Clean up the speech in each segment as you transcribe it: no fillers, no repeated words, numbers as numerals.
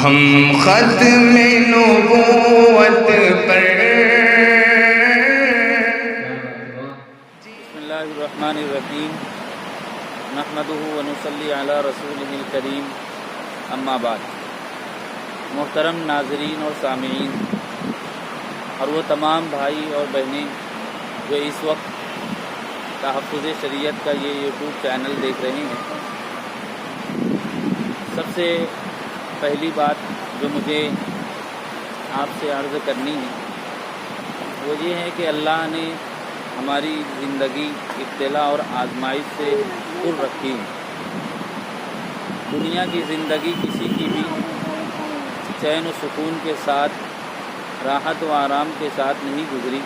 ہم ختم نبوت پر بسم اللہ الرحمن الرحیم نحمدہ ونصلی علی رسولہ الکریم اما بعد۔ محترم ناظرین اور سامعین اور وہ تمام بھائی اور بہنیں جو اس وقت تحفظ شریعت کا یہ یوٹیوب چینل دیکھ رہے ہیں، سب سے پہلی بات جو مجھے آپ سے عرض کرنی ہے وہ یہ ہے کہ اللہ نے ہماری زندگی ابتلا اور آزمائش سے پر رکھی ہے۔ دنیا کی زندگی کسی کی بھی چین و سکون کے ساتھ، راحت و آرام کے ساتھ نہیں گزری۔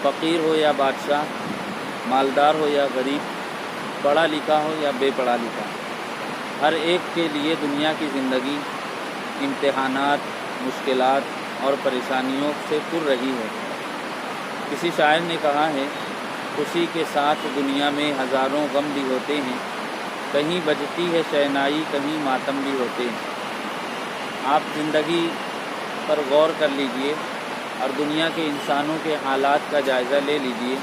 فقیر ہو یا بادشاہ، مالدار ہو یا غریب، پڑھا لکھا ہو یا بے پڑھا لکھا، ہر ایک کے لیے دنیا کی زندگی امتحانات، مشکلات اور پریشانیوں سے پر رہی ہے۔ کسی شاعر نے کہا ہے، خوشی کے ساتھ دنیا میں ہزاروں غم بھی ہوتے ہیں، کہیں بجتی ہے شہنائی، کہیں ماتم بھی ہوتے ہیں۔ آپ زندگی پر غور کر لیجئے اور دنیا کے انسانوں کے حالات کا جائزہ لے لیجئے۔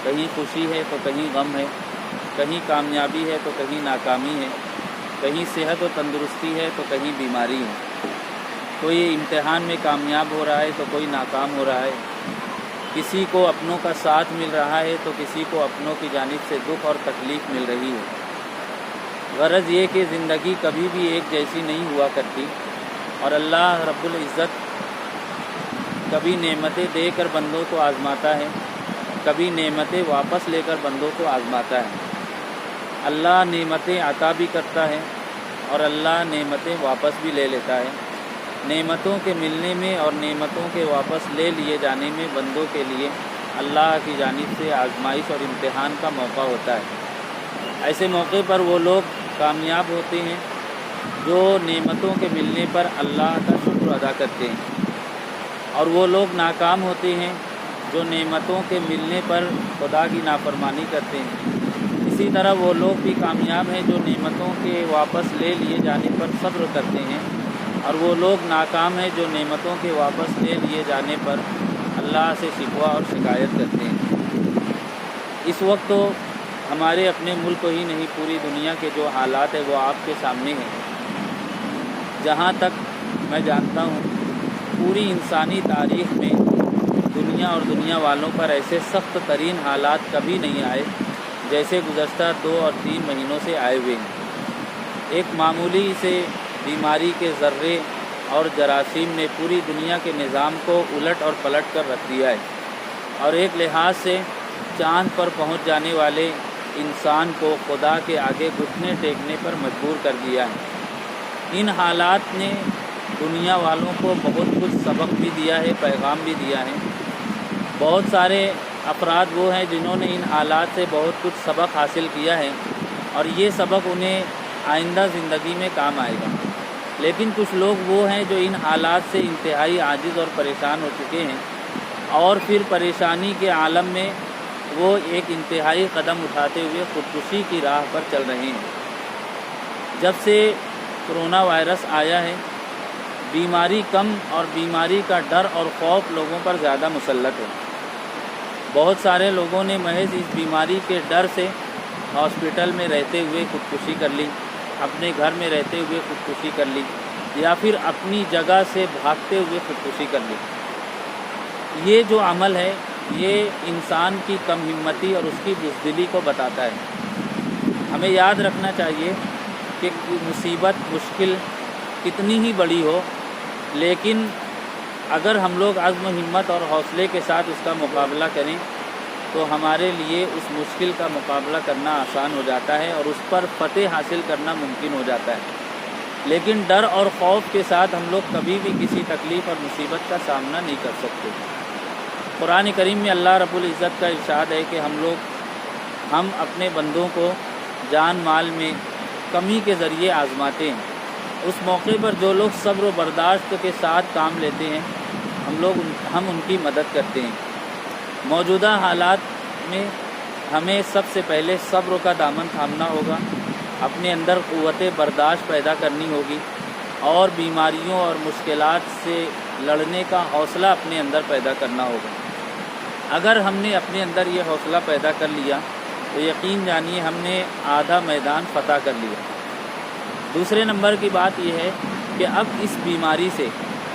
کہیں خوشی ہے تو کہیں غم ہے، کہیں کامیابی ہے تو کہیں ناکامی ہے، کہیں صحت و تندرستی ہے تو کہیں بیماری ہے۔ کوئی امتحان میں کامیاب ہو رہا ہے تو کوئی ناکام ہو رہا ہے، کسی کو اپنوں کا ساتھ مل رہا ہے تو کسی کو اپنوں کی جانب سے دکھ اور تکلیف مل رہی ہے۔ غرض یہ کہ زندگی کبھی بھی ایک جیسی نہیں ہوا کرتی، اور اللہ رب العزت کبھی نعمتیں دے کر بندوں کو آزماتا ہے، کبھی نعمتیں واپس لے کر بندوں کو آزماتا ہے۔ اللہ نعمتیں عطا بھی کرتا ہے اور اللہ نعمتیں واپس بھی لے لیتا ہے۔ نعمتوں کے ملنے میں اور نعمتوں کے واپس لے لیے جانے میں بندوں کے لیے اللہ کی جانب سے آزمائش اور امتحان کا موقع ہوتا ہے۔ ایسے موقع پر وہ لوگ کامیاب ہوتے ہیں جو نعمتوں کے ملنے پر اللہ کا شکر ادا کرتے ہیں، اور وہ لوگ ناکام ہوتے ہیں جو نعمتوں کے ملنے پر خدا کی نافرمانی کرتے ہیں۔ اسی طرح وہ لوگ بھی کامیاب ہیں جو نعمتوں کے واپس لے لیے جانے پر صبر کرتے ہیں، اور وہ لوگ ناکام ہیں جو نعمتوں کے واپس لے لیے جانے پر اللہ سے شکوہ اور شکایت کرتے ہیں۔ اس وقت تو ہمارے اپنے ملک ہی نہیں، پوری دنیا کے جو حالات ہیں وہ آپ کے سامنے ہیں۔ جہاں تک میں جانتا ہوں، پوری انسانی تاریخ میں دنیا اور دنیا والوں پر ایسے سخت ترین حالات کبھی نہیں آئے جیسے گزشتہ 2 اور 3 مہینوں سے آئے ہوئے ہیں۔ ایک معمولی سے بیماری کے ذرے اور جراثیم نے پوری دنیا کے نظام کو الٹ اور پلٹ کر رکھ دیا ہے، اور ایک لحاظ سے چاند پر پہنچ جانے والے انسان کو خدا کے آگے گھٹنے ٹیکنے پر مجبور کر دیا ہے۔ ان حالات نے دنیا والوں کو بہت کچھ سبق بھی دیا ہے، پیغام بھی دیا ہے۔ بہت سارے افراد وہ ہیں جنہوں نے ان حالات سے بہت کچھ سبق حاصل کیا ہے، اور یہ سبق انہیں آئندہ زندگی میں کام آئے گا۔ لیکن کچھ لوگ وہ ہیں جو ان حالات سے انتہائی عاجز اور پریشان ہو چکے ہیں، اور پھر پریشانی کے عالم میں وہ ایک انتہائی قدم اٹھاتے ہوئے خودکشی کی راہ پر چل رہے ہیں۔ جب سے کرونا وائرس آیا ہے، بیماری کم اور بیماری کا ڈر اور خوف لوگوں پر زیادہ مسلط ہے۔ بہت سارے لوگوں نے محض اس بیماری کے ڈر سے ہاسپٹل میں رہتے ہوئے خودکشی کر لی، اپنے گھر میں رہتے ہوئے خودکشی کر لی، یا پھر اپنی جگہ سے بھاگتے ہوئے خودکشی کر لی۔ یہ جو عمل ہے یہ انسان کی کم ہمتی اور اس کی بزدلی کو بتاتا ہے۔ ہمیں یاد رکھنا چاہیے کہ مصیبت، مشکل کتنی ہی بڑی ہو، لیکن اگر ہم لوگ عزم و ہمت اور حوصلے کے ساتھ اس کا مقابلہ کریں تو ہمارے لیے اس مشکل کا مقابلہ کرنا آسان ہو جاتا ہے اور اس پر فتح حاصل کرنا ممکن ہو جاتا ہے۔ لیکن ڈر اور خوف کے ساتھ ہم لوگ کبھی بھی کسی تکلیف اور مصیبت کا سامنا نہیں کر سکتے۔ قرآن کریم میں اللہ رب العزت کا ارشاد ہے کہ ہم اپنے بندوں کو جان مال میں کمی کے ذریعے آزماتے ہیں۔ اس موقع پر جو لوگ صبر و برداشت کے ساتھ کام لیتے ہیں ہم ان کی مدد کرتے ہیں۔ موجودہ حالات میں ہمیں سب سے پہلے صبر کا دامن تھامنا ہوگا، اپنے اندر قوت برداشت پیدا کرنی ہوگی، اور بیماریوں اور مشکلات سے لڑنے کا حوصلہ اپنے اندر پیدا کرنا ہوگا۔ اگر ہم نے اپنے اندر یہ حوصلہ پیدا کر لیا تو یقین جانیے ہم نے آدھا میدان فتح کر لیا۔ دوسرے نمبر کی بات یہ ہے کہ اب اس بیماری سے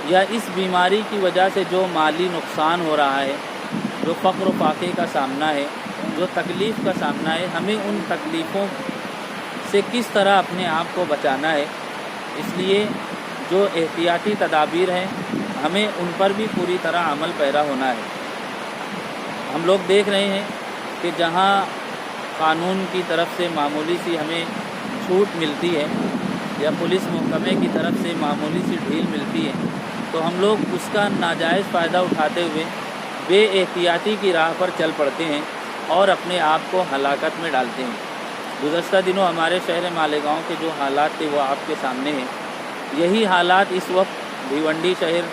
یا اس بیماری کی وجہ سے جو مالی نقصان ہو رہا ہے، جو فقر و فاقے کا سامنا ہے، جو تکلیف کا سامنا ہے، ہمیں ان تکلیفوں سے کس طرح اپنے آپ کو بچانا ہے۔ اس لیے جو احتیاطی تدابیر ہیں ہمیں ان پر بھی پوری طرح عمل پیرا ہونا ہے۔ ہم لوگ دیکھ رہے ہیں کہ جہاں قانون کی طرف سے معمولی سی ہمیں چھوٹ ملتی ہے یا پولیس محکمے کی طرف سے معمولی سی ڈھیل ملتی ہے تو ہم لوگ اس کا ناجائز فائدہ اٹھاتے ہوئے بے احتیاطی کی راہ پر چل پڑتے ہیں اور اپنے آپ کو ہلاکت میں ڈالتے ہیں۔ گزشتہ دنوں ہمارے شہر مالیگاؤں کے جو حالات تھے وہ آپ کے سامنے ہیں۔ یہی حالات اس وقت بھیونڈی شہر،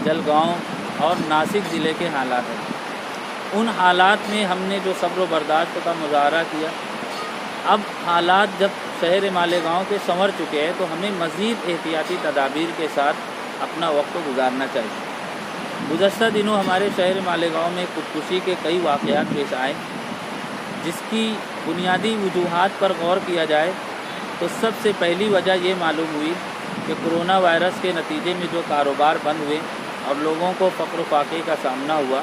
جلگاؤں اور ناسک ضلع کے حالات ہیں۔ ان حالات میں ہم نے جو صبر و برداشت کا مظاہرہ کیا، اب حالات جب شہر مالیگاؤں کے سنور چکے ہیں تو ہمیں مزید احتیاطی تدابیر کے ساتھ اپنا وقت گزارنا چاہیے۔ گزشتہ دنوں ہمارے شہر مالیگاؤں میں خودکشی کے کئی واقعات پیش آئے، جس کی بنیادی وجوہات پر غور کیا جائے تو سب سے پہلی وجہ یہ معلوم ہوئی کہ کرونا وائرس کے نتیجے میں جو کاروبار بند ہوئے اور لوگوں کو فقر و فاقے کا سامنا ہوا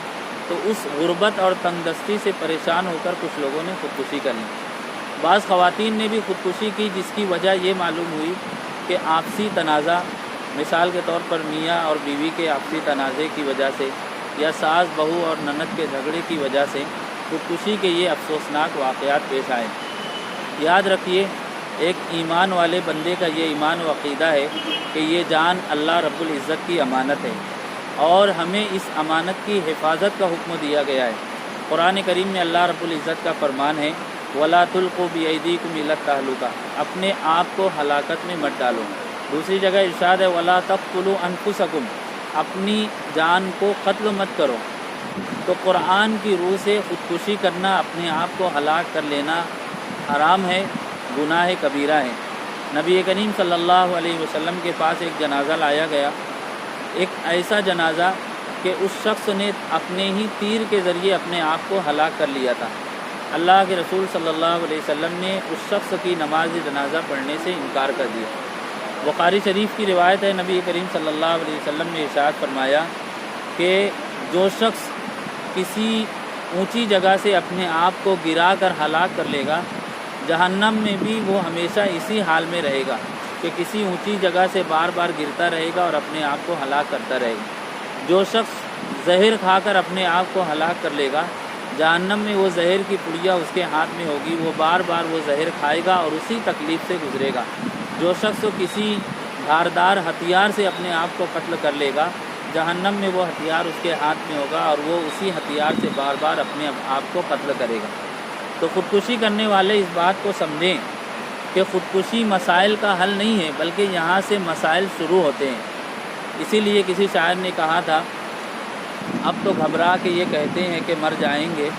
تو اس غربت اور تنگ دستی سے پریشان ہو کر کچھ لوگوں نے خودکشی کر لی۔ بعض خواتین نے بھی خودکشی کی، جس کی وجہ یہ معلوم ہوئی کہ آپسی تنازع، مثال کے طور پر میاں اور بیوی کے آپسی تنازع کی وجہ سے یا ساس بہو اور نند کے جھگڑے کی وجہ سے خودکشی کے یہ افسوسناک واقعات پیش آئے۔ یاد رکھیے، ایک ایمان والے بندے کا یہ ایمان و عقیدہ ہے کہ یہ جان اللہ رب العزت کی امانت ہے اور ہمیں اس امانت کی حفاظت کا حکم دیا گیا ہے۔ قرآن کریم میں اللہ رب العزت کا فرمان ہے، وَلَا تُلْقُوا بِأَيْدِيكُمْ إِلَى التَّهْلُكَةِ، اپنے آپ کو ہلاکت میں مت ڈالو۔ دوسری جگہ ارشاد ہے، وَلَا تَقْتُلُوا أَنفُسَكُمْ، اپنی جان کو قتل مت کرو۔ تو قرآن کی روح سے خودکشی کرنا، اپنے آپ کو ہلاک کر لینا حرام ہے، گناہ کبیرہ ہے۔ نبی کریم صلی اللہ علیہ وسلم کے پاس ایک جنازہ لایا گیا، ایک ایسا جنازہ کہ اس شخص نے اپنے ہی تیر کے ذریعے اپنے آپ کو ہلاک کر لیا تھا۔ اللہ کے رسول صلی اللہ علیہ وسلم نے اس شخص کی نماز جنازہ پڑھنے سے انکار کر دیا۔ بخاری شریف کی روایت ہے، نبی کریم صلی اللہ علیہ وسلم نے ارشاد فرمایا کہ جو شخص کسی اونچی جگہ سے اپنے آپ کو گرا کر ہلاک کر لے گا، جہنم میں بھی وہ ہمیشہ اسی حال میں رہے گا کہ کسی اونچی جگہ سے بار بار گرتا رہے گا اور اپنے آپ کو ہلاک کرتا رہے گا۔ جو شخص زہر کھا کر اپنے آپ کو ہلاک کر لے گا، جہنم میں وہ زہر کی پڑیا اس کے ہاتھ میں ہوگی، وہ بار بار وہ زہر کھائے گا اور اسی تکلیف سے گزرے گا۔ جو شخص کسی دھاردار ہتھیار سے اپنے آپ کو قتل کر لے گا، جہنم میں وہ ہتھیار اس کے ہاتھ میں ہوگا اور وہ اسی ہتھیار سے بار بار اپنے آپ کو قتل کرے گا۔ تو خودکشی کرنے والے اس بات کو سمجھیں کہ خودکشی مسائل کا حل نہیں ہے، بلکہ یہاں سے مسائل شروع ہوتے ہیں۔ اسی لیے کسی شاعر نے کہا تھا، اب تو گھبرا کے یہ کہتے ہیں کہ مر جائیں گے،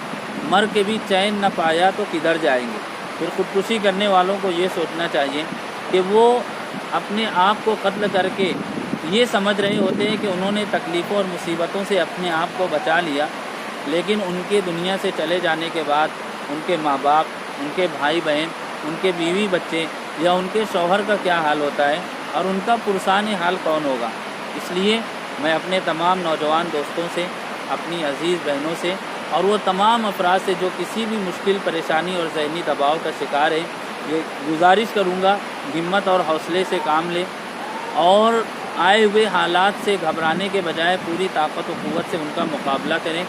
مر کے بھی چین نہ پایا تو کدھر جائیں گے۔ پھر خودکشی کرنے والوں کو یہ سوچنا چاہیے کہ وہ اپنے آپ کو قتل کر کے یہ سمجھ رہے ہوتے ہیں کہ انہوں نے تکلیفوں اور مصیبتوں سے اپنے آپ کو بچا لیا، لیکن ان کے دنیا سے چلے جانے کے بعد ان کے ماں باپ، ان کے بھائی بہن، ان کے بیوی بچے یا ان کے شوہر کا کیا حال ہوتا ہے اور ان کا پرسان حال کون ہوگا۔ اس لیے میں اپنے تمام نوجوان دوستوں سے، اپنی عزیز بہنوں سے اور وہ تمام افراد سے جو کسی بھی مشکل پریشانی اور ذہنی دباؤ کا شکار ہیں، یہ گزارش کروں گا ہمت اور حوصلے سے کام لیں اور آئے ہوئے حالات سے گھبرانے کے بجائے پوری طاقت و قوت سے ان کا مقابلہ کریں۔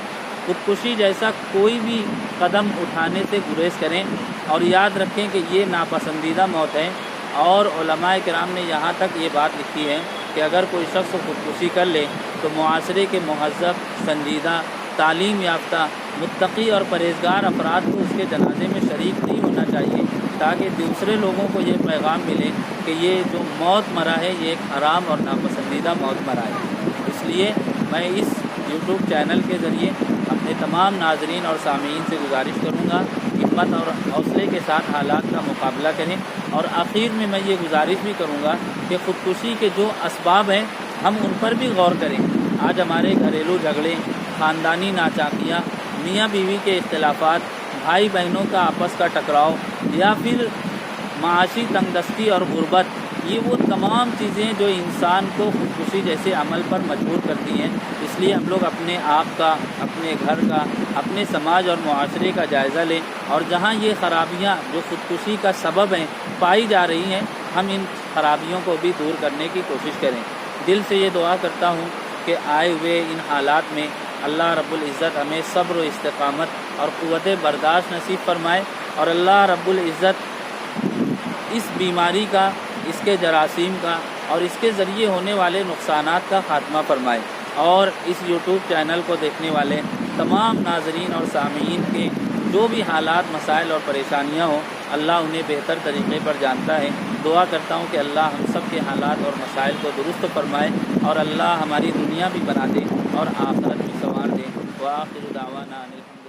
خودکشی جیسا کوئی بھی قدم اٹھانے سے گریز کریں اور یاد رکھیں کہ یہ ناپسندیدہ موت ہے، اور علماء کرام نے یہاں تک یہ بات لکھی ہے کہ اگر کوئی شخص خودکشی کر لے تو معاشرے کے مہذب، سنجیدہ، تعلیم یافتہ، متقی اور پرہیزگار افراد کو اس کے جنازے میں شریک نہیں ہونا چاہیے، تاکہ دوسرے لوگوں کو یہ پیغام ملے کہ یہ جو موت مرا ہے یہ ایک حرام اور ناپسندیدہ موت مرا ہے۔ اس لیے میں اس یوٹیوب چینل کے ذریعے اپنے تمام ناظرین اور سامعین سے گزارش کروں گا کہ ہمت اور حوصلے کے ساتھ حالات کا مقابلہ کریں. اور آخر میں میں یہ گزارش بھی کروں گا کہ خودکشی کے جو اسباب ہیں ہم ان پر بھی غور کریں. آج ہمارے گھریلو جھگڑے، خاندانی ناچاکیاں، میاں بیوی کے اختلافات، بھائی بہنوں کا آپس کا ٹکراؤ، یا پھر معاشی تنگ دستی اور غربت، یہ وہ تمام چیزیں جو انسان کو خودکشی جیسے عمل پر مجبور کرتی ہیں. اس لیے ہم لوگ اپنے آپ کا، اپنے گھر کا، اپنے سماج اور معاشرے کا جائزہ لیں، اور جہاں یہ خرابیاں جو خودکشی کا سبب ہیں پائی جا رہی ہیں، ہم ان خرابیوں کو بھی دور کرنے کی کوشش کریں. دل سے یہ دعا کرتا ہوں کہ آئے ہوئے ان حالات میں اللہ رب العزت ہمیں صبر و استقامت اور قوت برداشت نصیب فرمائے، اور اللہ رب العزت اس بیماری کا، اس کے جراثیم کا اور اس کے ذریعے ہونے والے نقصانات کا خاتمہ فرمائے، اور اس یوٹیوب چینل کو دیکھنے والے تمام ناظرین اور سامعین کے جو بھی حالات، مسائل اور پریشانیاں ہوں، اللہ انہیں بہتر طریقے پر جانتا ہے. دعا کرتا ہوں کہ اللہ ہم سب کے حالات اور مسائل کو درست فرمائے، اور اللہ ہماری دنیا بھی بنا دے اور آخرت بھی سنوار دے. وآخر دعوانا ان الحمد